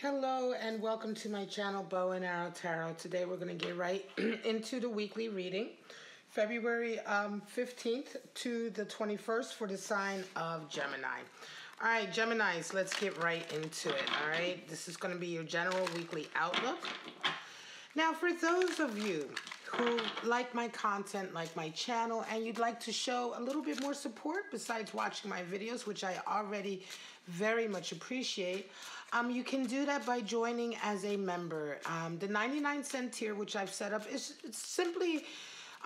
Hello and welcome to my channel, Bow and Arrow Tarot. Today we're going to get right into the weekly reading, February 15th to the 21st for the sign of Gemini. All right, Geminis, let's get right into it, all right? This is going to be your general weekly outlook. Now, for those of you who like my content, like my channel, and you'd like to show a little bit more support besides watching my videos, which I already very much appreciate, you can do that by joining as a member. The 99-cent tier, which I've set up, is simply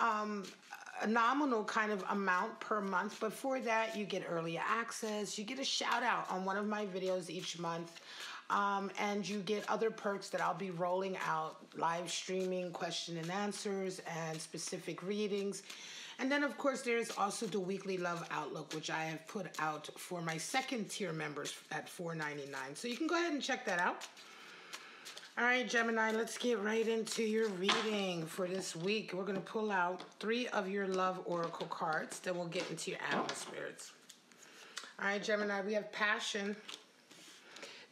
a nominal kind of amount per month, but for that you get early access, you get a shout out on one of my videos each month, and you get other perks that I'll be rolling out, live streaming, question and answers, and specific readings. And then, of course, there's also the Weekly Love Outlook, which I have put out for my second tier members at $4.99. So you can go ahead and check that out. All right, Gemini, let's get right into your reading for this week. We're going to pull out 3 of your love oracle cards. Then we'll get into your animal spirits. All right, Gemini, we have Passion.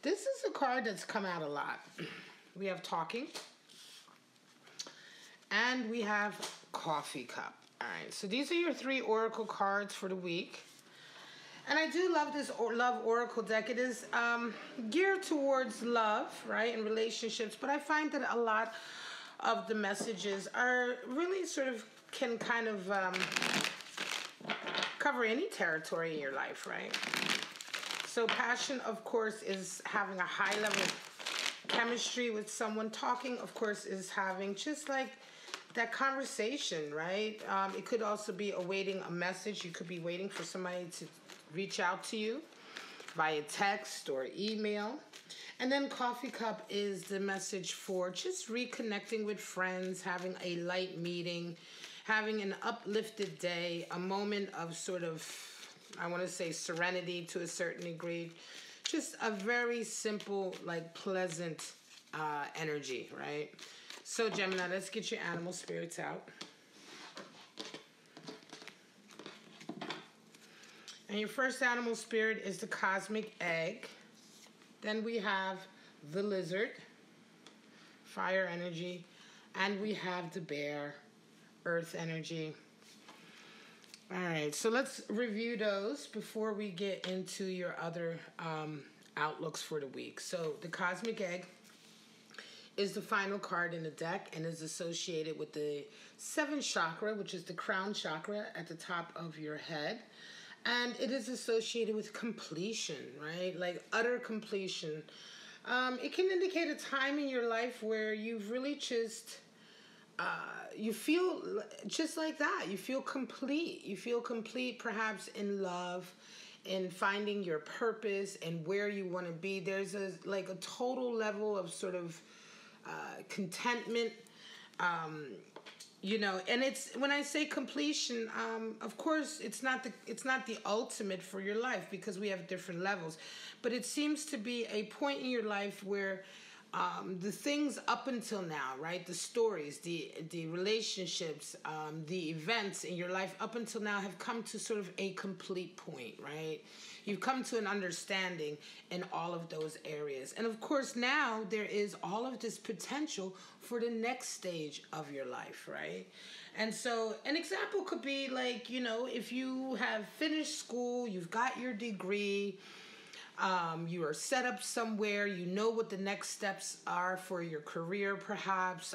This is a card that's come out a lot. We have Talking. And we have Coffee Cup. All right, so these are your 3 oracle cards for the week. And I do love this love oracle deck. It is geared towards love, right, and relationships. But I find that a lot of the messages are really sort of can kind of cover any territory in your life, right? So passion, of course, is having a high level of chemistry with someone. Talking, of course, is having just like that conversation, right? It could also be awaiting a message. You could be waiting for somebody to reach out to you via text or email. And then Coffee Cup is the message for just reconnecting with friends, having a light meeting, having an uplifted day, a moment of sort of, I want to say, serenity to a certain degree. Just a very simple, like pleasant energy, right? So, Gemini, let's get your animal spirits out. And your first animal spirit is the cosmic egg. Then we have the lizard, fire energy. And we have the bear, earth energy. All right, so let's review those before we get into your other outlooks for the week. So the cosmic egg is the final card in the deck and is associated with the 7th chakra, which is the crown chakra at the top of your head. And it is associated with completion, right? Like utter completion. It can indicate a time in your life where you've really just, you feel just like that. You feel complete. You feel complete perhaps in love, in finding your purpose and where you want to be. There's a total level of sort of contentment, you know, and it's when I say completion, of course, it's not the ultimate for your life because we have different levels, but it seems to be a point in your life where the things up until now, right, the stories, the relationships, the events in your life up until now have come to sort of a complete point, right? You've come to an understanding in all of those areas. And of course, now there is all of this potential for the next stage of your life, right? And so an example could be like, you know, if you have finished school, you've got your degree, you are set up somewhere, you know what the next steps are for your career perhaps,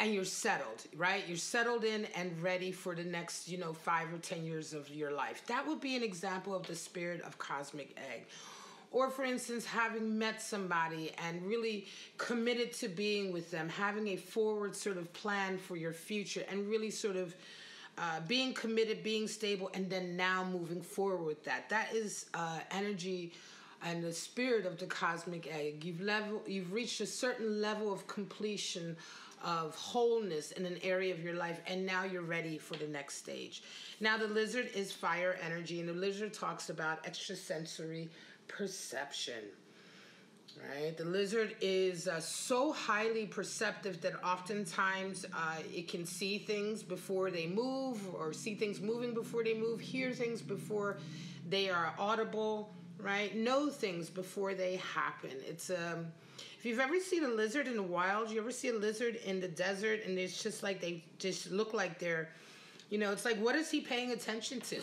and you're settled, right? You're settled in and ready for the next, 5 or 10 years of your life. That would be an example of the spirit of cosmic egg. Or for instance, having met somebody and really committed to being with them, having a forward sort of plan for your future and really sort of being committed, being stable, and then now moving forward with that. That is energy and the spirit of the cosmic egg. You've reached a certain level of completion, of wholeness in an area of your life, and now you're ready for the next stage. Now the lizard is fire energy, and the lizard talks about extrasensory perception. Right, the lizard is so highly perceptive that oftentimes it can see things before they move, or see things moving before they move, hear things before they are audible, right? Know things before they happen. It's if you've ever seen a lizard in the wild, you ever see a lizard in the desert, and it's just like they just look like they're, it's like, what is he paying attention to?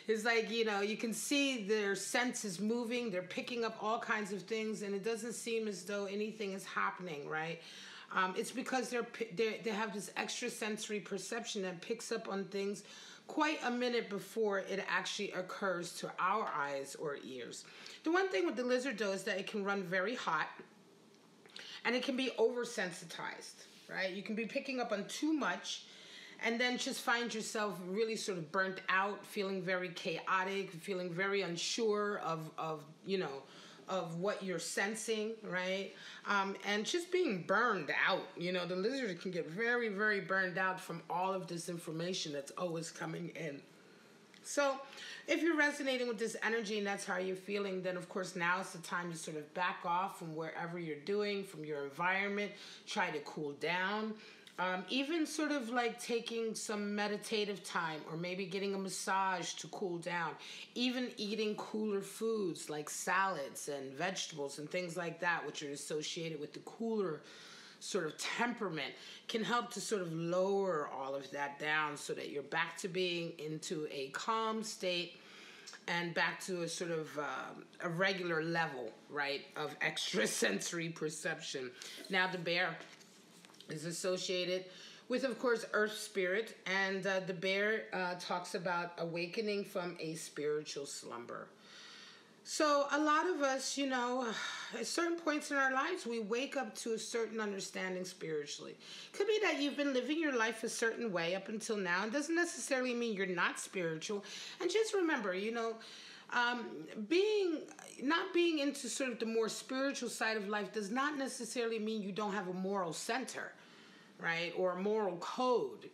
It's like, you can see their senses moving, they're picking up all kinds of things, and it doesn't seem as though anything is happening, right? It's because they have this extra sensory perception that picks up on things quite a minute before it actually occurs to our eyes or ears. The one thing with the lizard, though, is that it can run very hot, and it can be oversensitized, right? You can be picking up on too much, and then just find yourself really sort of burnt out, feeling very chaotic, feeling very unsure of what you're sensing, right? And just being burned out. The lizard can get very, very burned out from all of this information that's always coming in. So if you're resonating with this energy and that's how you're feeling, then of course now is the time to sort of back off from wherever you're doing, from your environment, try to cool down. Even sort of like taking some meditative time, or maybe getting a massage to cool down. Even eating cooler foods like salads and vegetables and things like that, which are associated with the cooler sort of temperament, can help to sort of lower all of that down so that you're back to being into a calm state and back to a sort of a regular level, right, of extrasensory perception. Now the bear is associated with, of course, Earth Spirit, and the bear talks about awakening from a spiritual slumber. So a lot of us, at certain points in our lives, we wake up to a certain understanding spiritually. Could be that you've been living your life a certain way up until now. It doesn't necessarily mean you're not spiritual. And just remember, not being into sort of the more spiritual side of life does not necessarily mean you don't have a moral center, right? Or a moral code,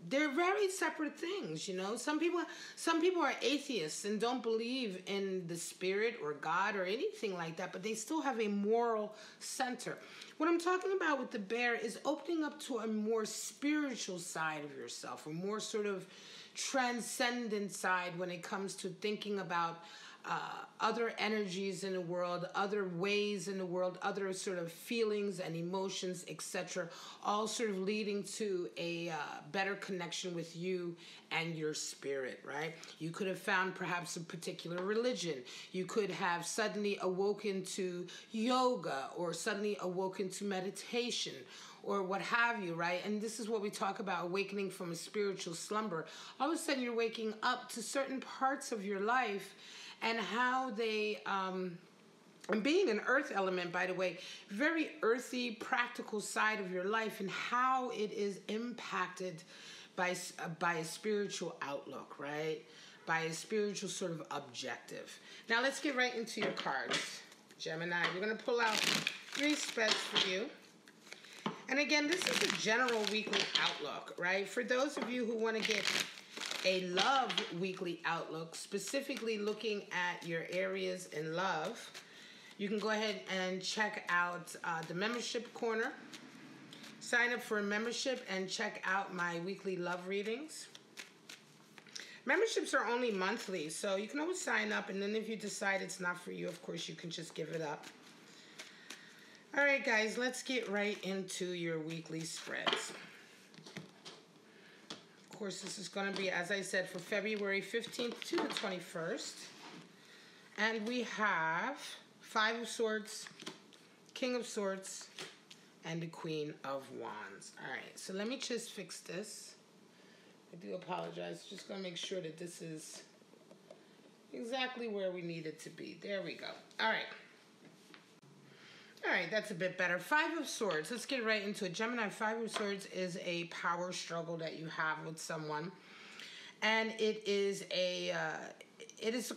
they're very separate things, Some people are atheists and don't believe in the spirit or God or anything like that, but they still have a moral center. What I'm talking about with the bear is opening up to a more spiritual side of yourself, a more sort of transcendent side when it comes to thinking about other energies in the world, other ways in the world, other sort of feelings and emotions, etc., all sort of leading to a better connection with you and your spirit, right? You could have found perhaps a particular religion. You could have suddenly awoken to yoga, or suddenly awoken to meditation, or what have you, right? And this is what we talk about, awakening from a spiritual slumber. All of a sudden you're waking up to certain parts of your life and how they, and being an earth element, by the way, very earthy, practical side of your life, and how it is impacted by a spiritual outlook, right? By a spiritual sort of objective. Now let's get right into your cards, Gemini. We're going to pull out 3 spreads for you. And again, this is a general weekly outlook, right? For those of you who want to get a love weekly outlook, specifically looking at your areas in love, you can go ahead and check out the membership corner. Sign up for a membership and check out my weekly love readings. Memberships are only monthly, so you can always sign up, and then if you decide it's not for you, of course, you can just give it up. All right, guys, let's get right into your weekly spreads. Of course, this is going to be, as I said, for February 15th to the 21st. And we have 5 of Swords, King of Swords, and the Queen of Wands. All right, so let me just fix this. I do apologize. Just going to make sure that this is exactly where we need it to be. There we go. All right. All right, that's a bit better. 5 of Swords. Let's get right into it. Gemini, 5 of Swords is a power struggle that you have with someone. And it is a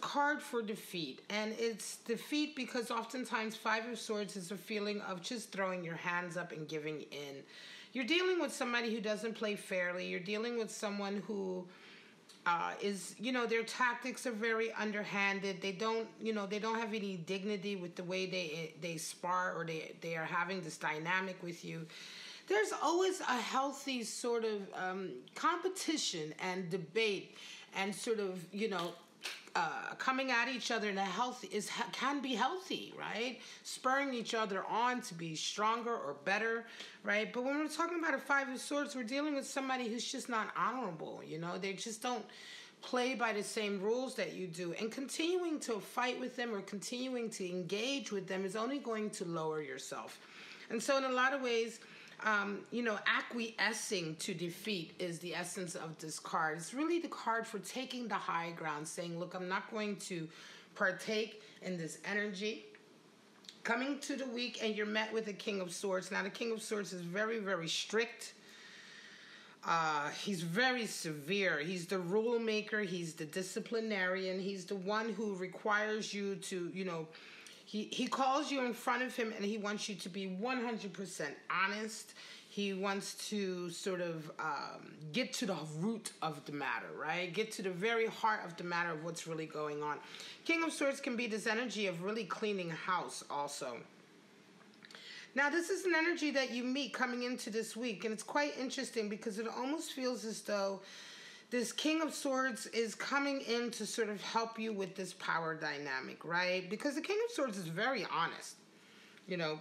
card for defeat. And it's defeat because oftentimes 5 of Swords is a feeling of just throwing your hands up and giving in. You're dealing with somebody who doesn't play fairly. You're dealing with someone who is, their tactics are very underhanded. They don't have any dignity with the way they spar, or they are having this dynamic with you. There's always a healthy sort of competition and debate and sort of, coming at each other in a can be healthy, right? Spurring each other on to be stronger or better, right? But when we're talking about a Five of Swords, we're dealing with somebody who's just not honorable, you know? They just don't play by the same rules that you do. And continuing to fight with them or continuing to engage with them is only going to lower yourself. And so in a lot of ways, you know, acquiescing to defeat is the essence of this card. It's really the card for taking the high ground, saying, look, I'm not going to partake in this energy. Coming to the week, and you're met with the King of Swords. Now, the King of Swords is very, very strict. He's very severe. He's the rule maker. He's the disciplinarian. He's the one who requires you to, you know, He calls you in front of him and he wants you to be 100% honest. He wants to sort of get to the root of the matter, right? Get to the very heart of the matter of what's really going on. King of Swords can be this energy of really cleaning house also. Now, this is an energy that you meet coming into this week, and it's quite interesting because it almost feels as though this King of Swords is coming in to sort of help you with this power dynamic, right? Because the King of Swords is very honest. You know,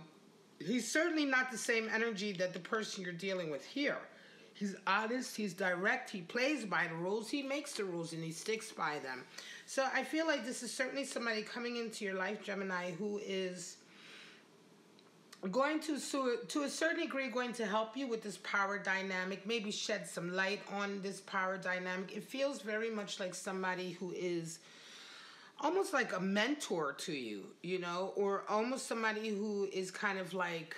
he's certainly not the same energy that the person you're dealing with here. He's honest, he's direct, he plays by the rules, he makes the rules, and he sticks by them. So I feel like this is certainly somebody coming into your life, Gemini, who is going to a certain degree, going to help you with this power dynamic, maybe shed some light on this power dynamic. It feels very much like somebody who is almost like a mentor to you, you know, or almost somebody who is kind of like,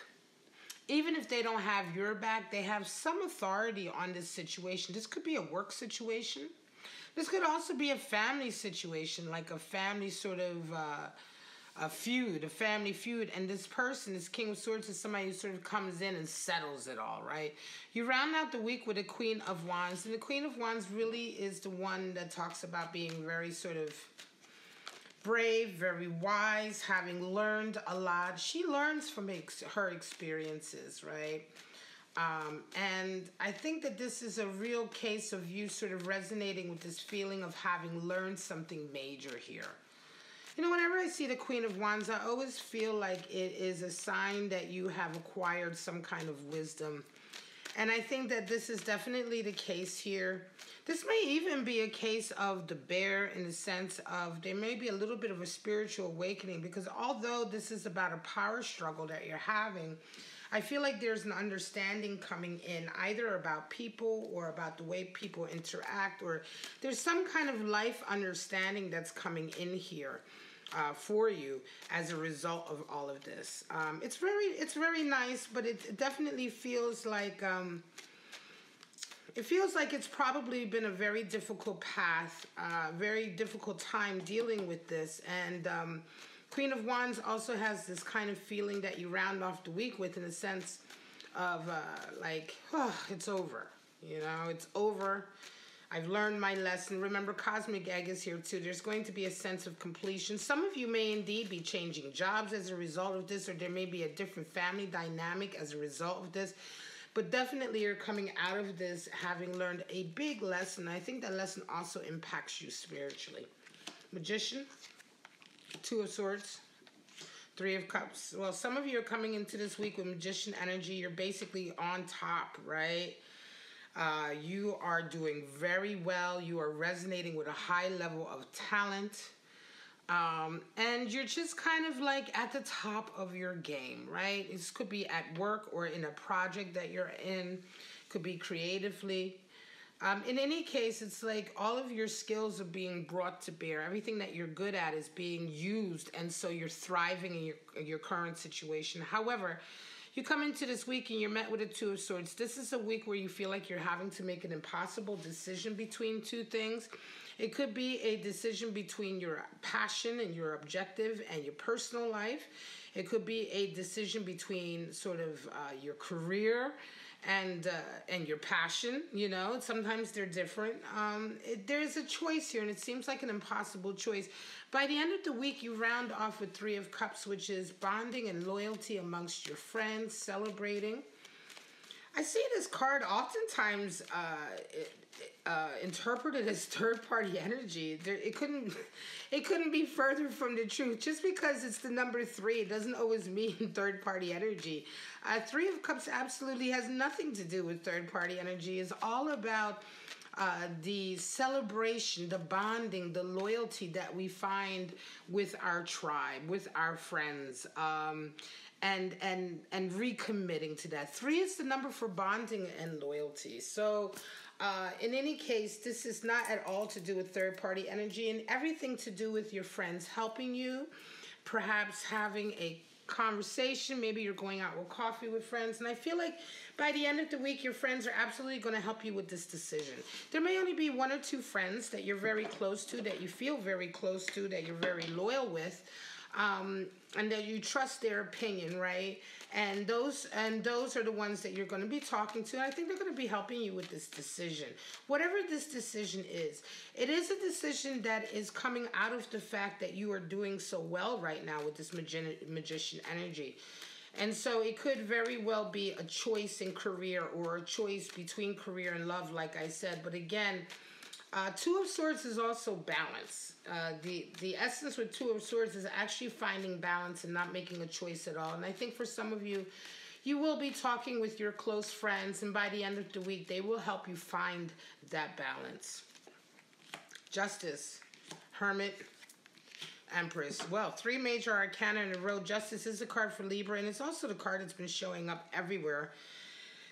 even if they don't have your back, they have some authority on this situation. This could be a work situation. This could also be a family situation, like a family sort of a family feud, and this person, this King of Swords, is somebody who sort of comes in and settles it all, right? You round out the week with a Queen of Wands, and the Queen of Wands really is the one that talks about being very sort of brave, very wise, having learned a lot. She learns from her experiences, right? And I think that this is a real case of you sort of resonating with this feeling of having learned something major here. You know, whenever I see the Queen of Wands, I always feel like it is a sign that you have acquired some kind of wisdom. And I think that this is definitely the case here. This may even be a case of the bear, in the sense of there may be a little bit of a spiritual awakening, because although this is about a power struggle that you're having, I feel like there's an understanding coming in, either about people or about the way people interact, or there's some kind of life understanding that's coming in here for you as a result of all of this. It's very nice, but it definitely feels like it's probably been a very difficult path, very difficult time dealing with this. And Queen of Wands also has this kind of feeling that you round off the week with, in the sense of like, oh, it's over. You know, it's over. I've learned my lesson. Remember, Cosmic Egg is here too. There's going to be a sense of completion. Some of you may indeed be changing jobs as a result of this, or there may be a different family dynamic as a result of this. But definitely you're coming out of this having learned a big lesson. I think that lesson also impacts you spiritually. Magician, Two of Swords, Three of Cups. Well, some of you are coming into this week with Magician energy. You're basically on top, right? You are doing very well. You are resonating with a high level of talent. And you're just kind of like at the top of your game, right? This could be at work or in a project that you're in. Could be creatively. In any case, it's like all of your skills are being brought to bear. Everything that you're good at is being used, and so you're thriving in your current situation. However, you come into this week and you're met with a Two of Swords. This is a week where you feel like you're having to make an impossible decision between two things. It could be a decision between your passion and your objective and your personal life. It could be a decision between sort of your career and your passion. You know, sometimes they're different. There's a choice here, and it seems like an impossible choice. By the end of the week, you round off with Three of Cups, which is bonding and loyalty amongst your friends, celebrating. I see this card oftentimes interpreted as third-party energy. It couldn't be further from the truth. Just because it's the number 3, it doesn't always mean third-party energy. 3 of Cups absolutely has nothing to do with third-party energy. It's all about the celebration, the bonding, the loyalty that we find with our tribe, with our friends, and recommitting to that. 3 is the number for bonding and loyalty. So in any case, this is not at all to do with third-party energy, and everything to do with your friends helping you, perhaps having a conversation. Maybe you're going out with coffee with friends, and I feel like by the end of the week, your friends are absolutely going to help you with this decision. There may only be 1 or 2 friends that you're very close to, that you feel very close to, that you're very loyal with, and that you trust their opinion, right? And those are the ones that you're going to be talking to. And I think they're going to be helping you with this decision. Whatever this decision is, it is a decision that is coming out of the fact that you are doing so well right now with this magician energy. And so it could very well be a choice in career or a choice between career and love, like I said. But again, 2 of Swords is also balance. The essence with 2 of Swords is actually finding balance and not making a choice at all. And I think for some of you, you will be talking with your close friends, and by the end of the week, they will help you find that balance. Justice, Hermit, Empress. Well, 3 major arcana in a row. Justice is a card for Libra, and it's also the card that's been showing up everywhere.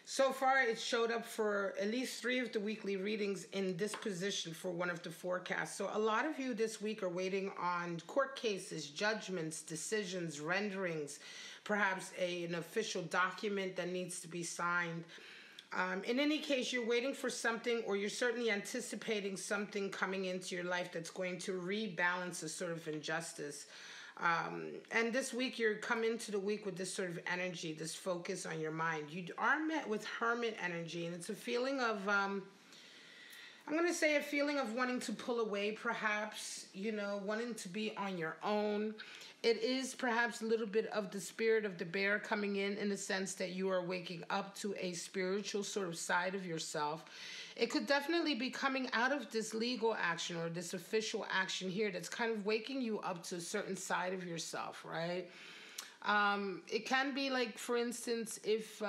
So far, it showed up for at least 3 of the weekly readings in this position for one of the forecasts. So a lot of you this week are waiting on court cases, judgments, decisions, renderings, perhaps an official document that needs to be signed. In any case, you're waiting for something, or you're certainly anticipating something coming into your life that's going to rebalance a sort of injustice. And this week, you're coming into the week with this sort of energy, this focus on your mind. You are met with Hermit energy, and it's a feeling of, I'm going to say a feeling of wanting to pull away, perhaps, you know, wanting to be on your own. It is perhaps a little bit of the spirit of the bear coming in the sense that you are waking up to a spiritual sort of side of yourself. It could definitely be coming out of this legal action or this official action here that's kind of waking you up to a certain side of yourself, right? It can be like, for instance, if...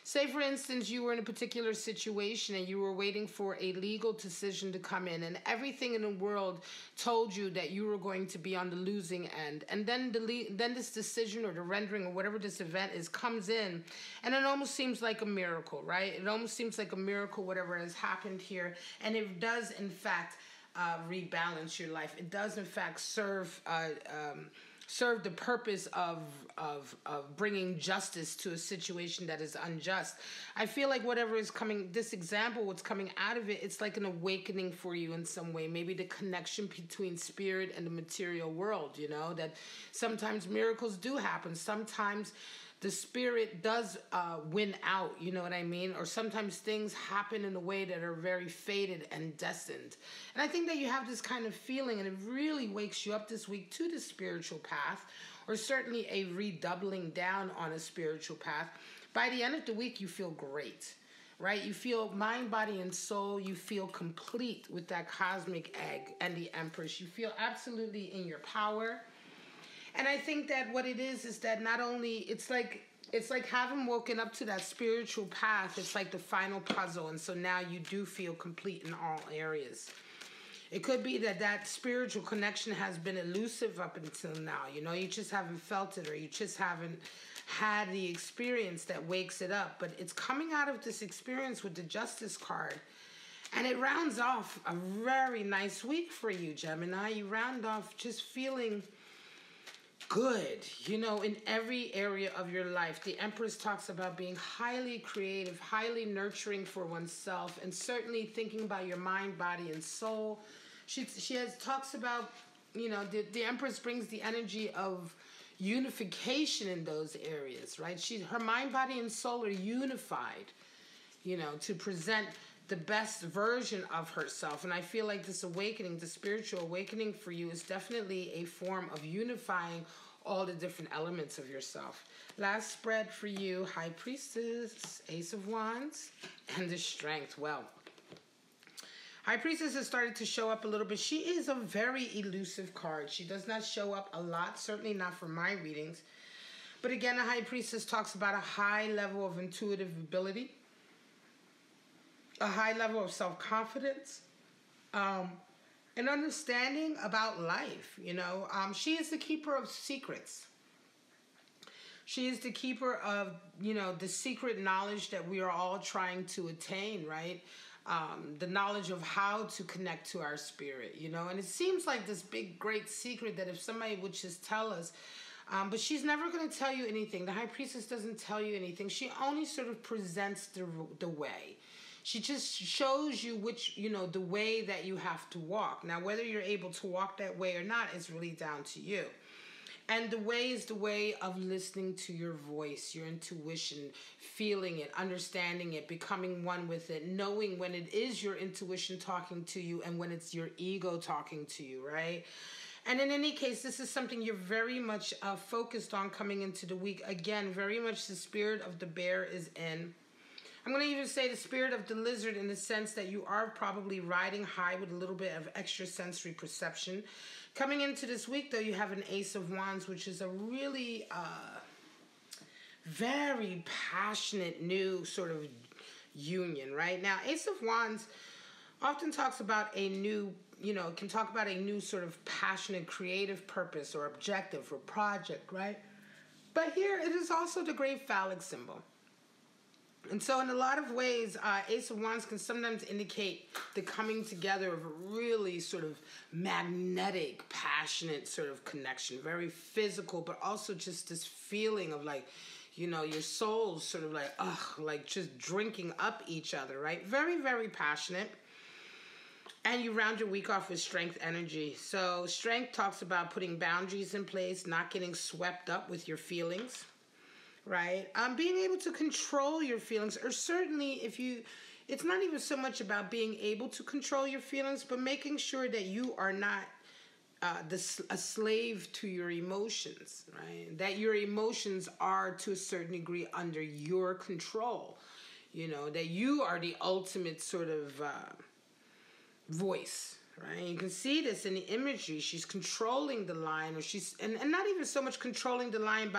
say, for instance, you were in a particular situation and you were waiting for a legal decision to come in, and everything in the world told you that you were going to be on the losing end. And then this decision or the rendering or whatever this event is comes in, and it almost seems like a miracle, right? It almost seems like a miracle, whatever has happened here. And it does, in fact, rebalance your life. It does, in fact, serve the purpose of bringing justice to a situation that is unjust. I feel like whatever is coming, this example, what's coming out of it, it's like an awakening for you in some way. Maybe the connection between spirit and the material world, you know, that sometimes miracles do happen. Sometimes the spirit does win out, you know what I mean? Or sometimes things happen in a way that are very fated and destined. And I think that you have this kind of feeling, and it really wakes you up this week to the spiritual path, or certainly a redoubling down on a spiritual path. By the end of the week, you feel great, right? You feel mind, body, and soul. You feel complete with that cosmic egg and the Empress. You feel absolutely in your power. And I think that what it is that not only, it's like having woken up to that spiritual path, it's like the final puzzle. And so now you do feel complete in all areas. It could be that spiritual connection has been elusive up until now. You know, you just haven't felt it, or you just haven't had the experience that wakes it up. But it's coming out of this experience with the Justice card. And it rounds off a very nice week for you, Gemini. You round off just feeling good, you know, in every area of your life. The Empress talks about being highly creative, highly nurturing for oneself, and certainly thinking about your mind, body, and soul. She talks about, you know, the Empress brings the energy of unification in those areas, right? Her mind, body, and soul are unified, you know, to present the best version of herself. And I feel like this awakening, the spiritual awakening for you, is definitely a form of unifying all the different elements of yourself. Last spread for you, High Priestess, Ace of Wands, and the Strength. Well, High Priestess has started to show up a little bit. She is a very elusive card. She does not show up a lot, certainly not for my readings. But again, the High Priestess talks about a high level of intuitive ability, a high level of self-confidence, an understanding about life, you know. She is the keeper of secrets. She is the keeper of, you know, the secret knowledge that we are all trying to attain, right? The knowledge of how to connect to our spirit, you know. And it seems like this big, great secret that if somebody would just tell us, but she's never going to tell you anything. The High Priestess doesn't tell you anything. She only sort of presents the way. She just shows you which, you know, the way that you have to walk. Now, whether you're able to walk that way or not is really down to you. And the way is the way of listening to your voice, your intuition, feeling it, understanding it, becoming one with it, knowing when it is your intuition talking to you and when it's your ego talking to you, right? And in any case, this is something you're very much focused on coming into the week. Again, very much the spirit of the bear is in. I'm going to even say the spirit of the lizard in the sense that you are probably riding high with a little bit of extrasensory perception. Coming into this week, though, you have an Ace of Wands, which is a really very passionate new sort of union, right? Now, Ace of Wands often talks about a new, you know, can talk about a new sort of passionate creative purpose or objective or project, right? But here it is also the great phallic symbol. And so in a lot of ways, Ace of Wands can sometimes indicate the coming together of a really sort of magnetic, passionate sort of connection. Very physical, but also just this feeling of like, you know, your souls sort of like, like just drinking up each other, right? Very, very passionate. And you round your week off with Strength energy. So Strength talks about putting boundaries in place, not getting swept up with your feelings. Right? Being able to control your feelings, or certainly if you, it's not even so much about being able to control your feelings, but making sure that you are not a slave to your emotions, right? That your emotions are to a certain degree under your control, you know, that you are the ultimate sort of voice. Right, you can see this in the imagery. She's controlling the lion, or she's and not even so much controlling the lion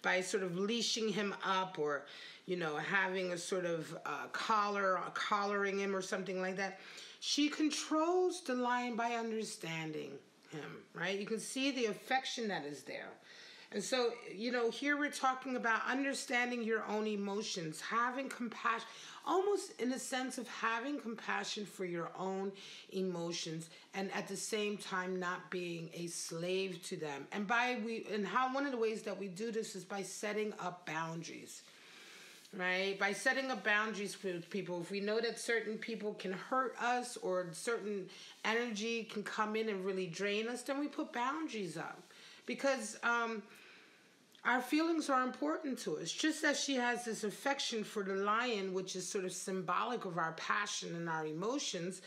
by sort of leashing him up, or, you know, having a sort of collar, or collaring him or something like that. She controls the lion by understanding him, right? You can see the affection that is there. And so, you know, here we're talking about understanding your own emotions, having compassion, almost in a sense of having compassion for your own emotions, and at the same time not being a slave to them. And one of the ways that we do this is by setting up boundaries, right? By setting up boundaries with people. If we know that certain people can hurt us or certain energy can come in and really drain us, then we put boundaries up. Because our feelings are important to us. Just as she has this affection for the lion, which is sort of symbolic of our passion and our emotions,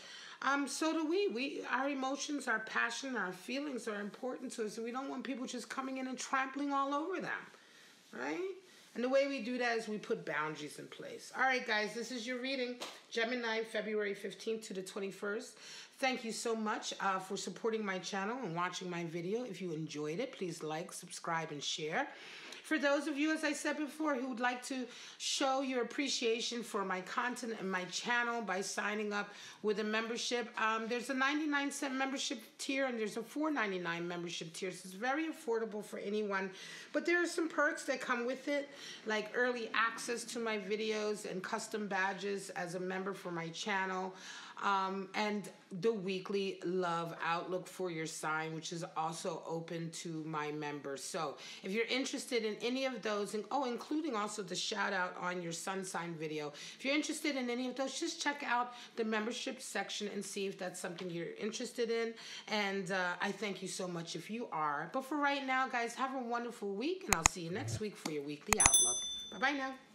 so do we. Our emotions, our passion, our feelings are important to us, and we don't want people just coming in and trampling all over them, right? And the way we do that is we put boundaries in place. All right, guys, this is your reading, Gemini, February 15th to the 21st. Thank you so much for supporting my channel and watching my video. If you enjoyed it, please like, subscribe, and share. For those of you, as I said before, who would like to show your appreciation for my content and my channel by signing up with a membership, there's a 99-cent membership tier and there's a $4.99 membership tier. So it's very affordable for anyone. But there are some perks that come with it, like early access to my videos and custom badges as a member for my channel. And the weekly love outlook for your sign, which is also open to my members. So if you're interested in any of those, and including also the shout out on your sun sign video, if you're interested in any of those, just check out the membership section and see if that's something you're interested in. And I thank you so much if you are. But for right now, guys, have a wonderful week, and I'll see you next week for your weekly outlook. Bye-bye now.